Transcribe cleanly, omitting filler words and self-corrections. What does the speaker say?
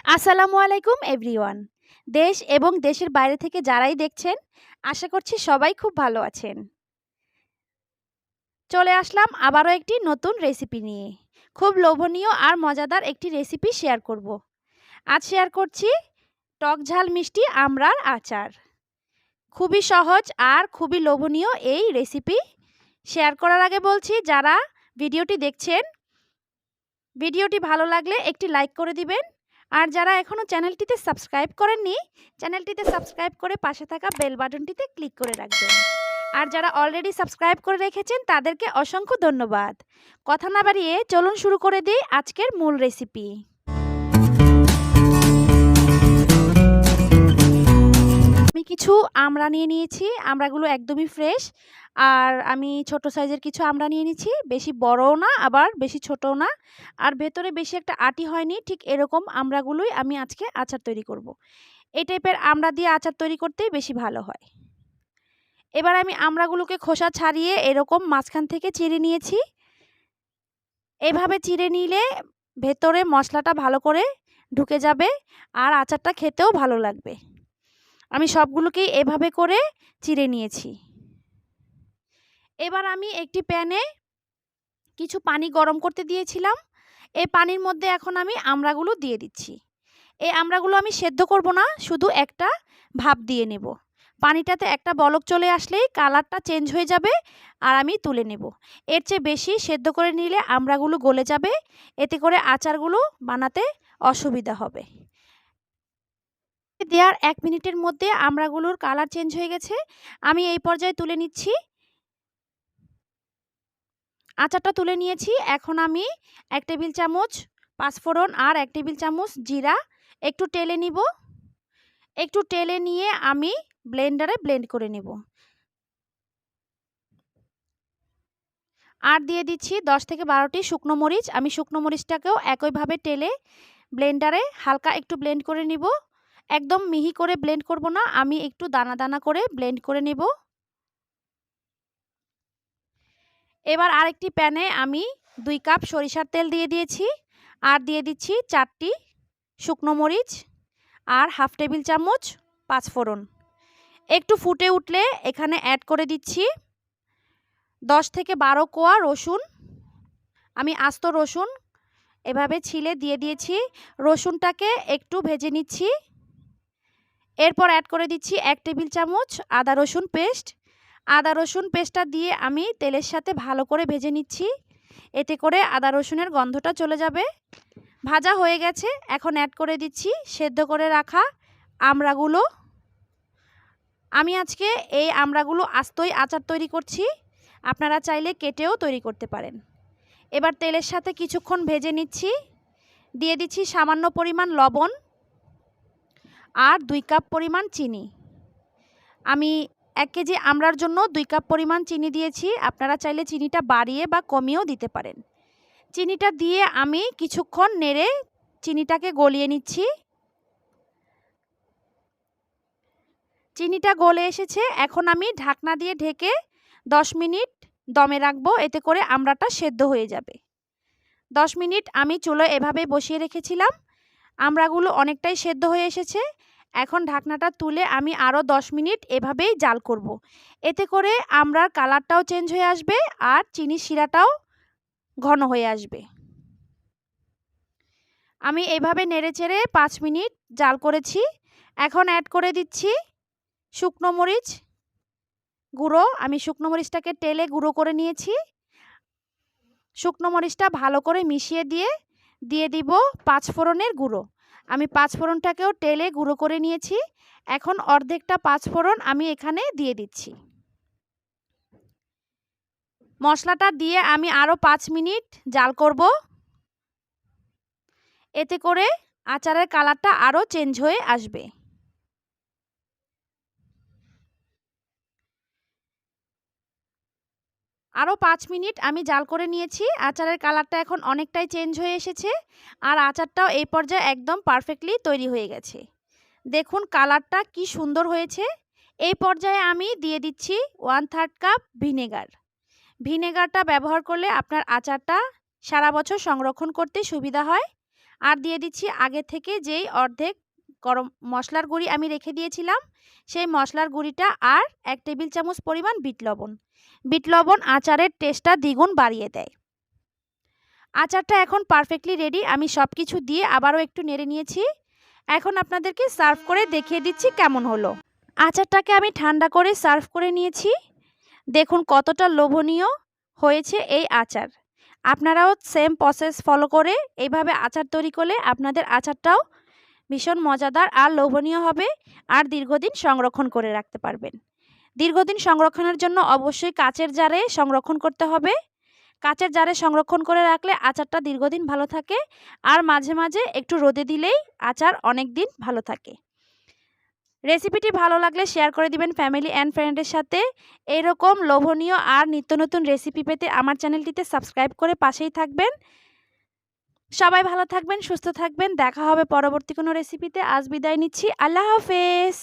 আসসালামু আলাইকুম এভরিওয়ান। দেশ এবং দেশের বাইরে থেকে যারাই দেখছেন, আশা করছি সবাই খুব ভালো আছেন। চলে আসলাম আবারও একটি নতুন রেসিপি নিয়ে। খুব লোভনীয় আর মজাদার একটি রেসিপি শেয়ার করব। আজ শেয়ার করছি টক ঝাল মিষ্টি আমরার আচার। খুবই সহজ আর খুবই লোভনীয় এই রেসিপি। শেয়ার করার আগে বলছি, যারা ভিডিওটি দেখছেন, ভিডিওটি ভালো লাগলে একটি লাইক করে দিবেন। আর যারা এখনও চ্যানেলটিতে সাবস্ক্রাইব করেননি, চ্যানেলটিতে সাবস্ক্রাইব করে পাশে থাকা বেল বাটনটিতে ক্লিক করে রাখবেন। আর যারা অলরেডি সাবস্ক্রাইব করে রেখেছেন তাদেরকে অসংখ্য ধন্যবাদ। কথা না বাড়িয়ে চলুন শুরু করে দিই আজকের মূল রেসিপি। আমি কিছু আমড়া নিয়ে নিয়েছি। আমড়াগুলো একদমই ফ্রেশ। আর আমি ছোট সাইজের কিছু আমড়া নিয়ে নিয়েছি, বেশি বড়ও না আবার বেশি ছোটও না। আর ভেতরে বেশি একটা আটি হয়নি, ঠিক এরকম আমড়াগুলোই আমি আজকে আচার তৈরি করব। এই টাইপের আমড়া দিয়ে আচার তৈরি করতেই বেশি ভালো হয়। এবার আমি আমড়াগুলোকে খোসা ছাড়িয়ে এরকম মাঝখান থেকে চিড়ে নিয়েছি। এভাবে চিড়ে নিলে ভেতরে মশলাটা ভালো করে ঢুকে যাবে আর আচারটা খেতেও ভালো লাগবে। আমি সবগুলোকেই এভাবে করে চিড়ে নিয়েছি। এবার আমি একটি প্যানে কিছু পানি গরম করতে দিয়েছিলাম। এই পানির মধ্যে এখন আমি আমড়াগুলো দিয়ে দিচ্ছি। এই আমড়াগুলো আমি সেদ্ধ করব না, শুধু একটা ভাপ দিয়ে নেব। পানিটাতে একটা বলক চলে আসলেই কালারটা চেঞ্জ হয়ে যাবে আর আমি তুলে নেব। এর চেয়ে বেশি সেদ্ধ করে নিলে আমড়াগুলো গলে যাবে, এতে করে আচারগুলো বানাতে অসুবিধা হবে। দেওয়ার 1 মিনিটের মধ্যে আমড়াগুলোর কালার চেঞ্জ হয়ে গেছে। আমি এই পর্যায়ে তুলে নিচ্ছি। আচারটা তুলে নিয়েছি। এখন আমি 1 টেবিল চামচ পাঁচফোড়ন আর 1 টেবিল চামচ জিরা একটু টেলে নিব। একটু টেলে নিয়ে আমি ব্লেন্ডারে ব্লেন্ড করে নেব। আর দিয়ে দিচ্ছি 10 থেকে 12টি শুকনো মরিচ। আমি শুকনো মরিচটাকেও একইভাবে টেলে ব্লেন্ডারে হালকা একটু ব্লেন্ড করে নিব। একদম মিহি করে ব্লেন্ড করব না, আমি একটু দানা দানা করে ব্লেন্ড করে নেব। এবার আরেকটি প্যানে আমি 2 কাপ সরিষার তেল দিয়ে দিয়েছি। আর দিয়ে দিচ্ছি 4টি শুকনো মরিচ আর হাফ টেবিল চামচ পাঁচফোড়ন। একটু ফুটে উঠলে এখানে অ্যাড করে দিচ্ছি 10 থেকে 12 কোয়া রসুন। আমি আস্ত রসুন এভাবে ছিলে দিয়ে দিয়েছি। রসুনটাকে একটু ভেজে নিচ্ছি। এরপর অ্যাড করে দিচ্ছি 1 টেবিল চামচ আদা রসুন পেস্ট। আদা রসুন পেস্টটা দিয়ে আমি তেলের সাথে ভালো করে ভেজে নিচ্ছি, এতে করে আদা রসুনের গন্ধটা চলে যাবে। ভাজা হয়ে গেছে, এখন অ্যাড করে দিচ্ছি সেদ্ধ করে রাখা আমড়াগুলো। আমি আজকে এই আমড়াগুলো আস্তই আচার তৈরি করছি, আপনারা চাইলে কেটেও তৈরি করতে পারেন। এবার তেলের সাথে কিছুক্ষণ ভেজে নিচ্ছি। দিয়ে দিচ্ছি সামান্য পরিমাণ লবণ আর 2 কাপ পরিমাণ চিনি। আমি 1 কেজি আমড়ার জন্য 2 কাপ পরিমাণ চিনি দিয়েছি। আপনারা চাইলে চিনিটা বাড়িয়ে বা কমিয়েও দিতে পারেন। চিনিটা দিয়ে আমি কিছুক্ষণ নেড়ে চিনিটাকে গলিয়ে নিচ্ছি। চিনিটা গলে এসেছে, এখন আমি ঢাকনা দিয়ে ঢেকে 10 মিনিট দমে রাখবো, এতে করে আমড়াটা সেদ্ধ হয়ে যাবে। 10 মিনিট আমি চুলোয় এভাবেই বসিয়ে রেখেছিলাম। আমড়াগুলো অনেকটাই সেদ্ধ হয়ে এসেছে। এখন ঢাকনাটা তুলে আমি আরও 10 মিনিট এভাবেই জাল করব। এতে করে আমড়ার কালারটাও চেঞ্জ হয়ে আসবে আর চিনির শিরাটাও ঘন হয়ে আসবে। আমি এভাবে নেড়েচেড়ে 5 মিনিট জাল করেছি। এখন অ্যাড করে দিচ্ছি শুকনো মরিচ গুঁড়ো। আমি শুকনো মরিচটাকে টেলে গুঁড়ো করে নিয়েছি। শুকনো মরিচটা ভালো করে মিশিয়ে দিয়ে দিব পাঁচফোড়নের গুঁড়ো। আমি পাঁচফোড়নটাকেও টেলে গুঁড়ো করে নিয়েছি। এখন অর্ধেকটা পাঁচফোড়ন আমি এখানে দিয়ে দিচ্ছি। মশলাটা দিয়ে আমি আরও 5 মিনিট জাল করব, এতে করে আচারের কালারটা আরও চেঞ্জ হয়ে আসবে। আরও 5 মিনিট আমি জাল করে নিয়েছি। আচারের কালারটা এখন অনেকটাই চেঞ্জ হয়ে এসেছে আর আচারটাও এই পর্যায়ে একদম পারফেক্টলি তৈরি হয়ে গেছে। দেখুন কালারটা কি সুন্দর হয়েছে। এই পর্যায়ে আমি দিয়ে দিচ্ছি 1/3 কাপ ভিনেগার। ভিনেগারটা ব্যবহার করলে আপনার আচারটা সারা বছর সংরক্ষণ করতে সুবিধা হয়। আর দিয়ে দিচ্ছি আগে থেকে যেই অর্ধেক গরম মশলার গুঁড়ি আমি রেখে দিয়েছিলাম, সেই মশলার গুঁড়িটা আর 1 টেবিল চামচ পরিমাণ বিট লবণ। বিট লবণ আচারের টেস্টটা দ্বিগুণ বাড়িয়ে দেয়। আচারটা এখন পারফেক্টলি রেডি। আমি সব কিছু দিয়ে আবারও একটু নেড়ে নিয়েছি। এখন আপনাদেরকে সার্ভ করে দেখিয়ে দিচ্ছি কেমন হলো। আচারটাকে আমি ঠান্ডা করে সার্ভ করে নিয়েছি। দেখুন কতটা লোভনীয় হয়েছে এই আচার। আপনারাও সেম প্রসেস ফলো করে এইভাবে আচার তৈরি করলে আপনাদের আচারটাও ভীষণ মজাদার আর লোভনীয় হবে, আর দীর্ঘদিন সংরক্ষণ করে রাখতে পারবেন। দীর্ঘদিন সংরক্ষণের জন্য অবশ্যই কাচের জারে সংরক্ষণ করতে হবে। কাচের জারে সংরক্ষণ করে রাখলে আচারটা দীর্ঘদিন ভালো থাকে, আর মাঝে মাঝে একটু রোদে দিলেই আচার অনেক দিন ভালো থাকে। রেসিপিটি ভালো লাগলে শেয়ার করে দিবেন ফ্যামিলি অ্যান্ড ফ্রেন্ডের সাথে। এরকম লোভনীয় আর নিত্য নতুন রেসিপি পেতে আমার চ্যানেলটিতে সাবস্ক্রাইব করে পাশেই থাকবেন। সবাই ভালো থাকবেন, সুস্থ থাকবেন। দেখা হবে পরবর্তী কোনো রেসিপিতে। আজ বিদায় নিচ্ছি। আল্লাহ হাফেজ।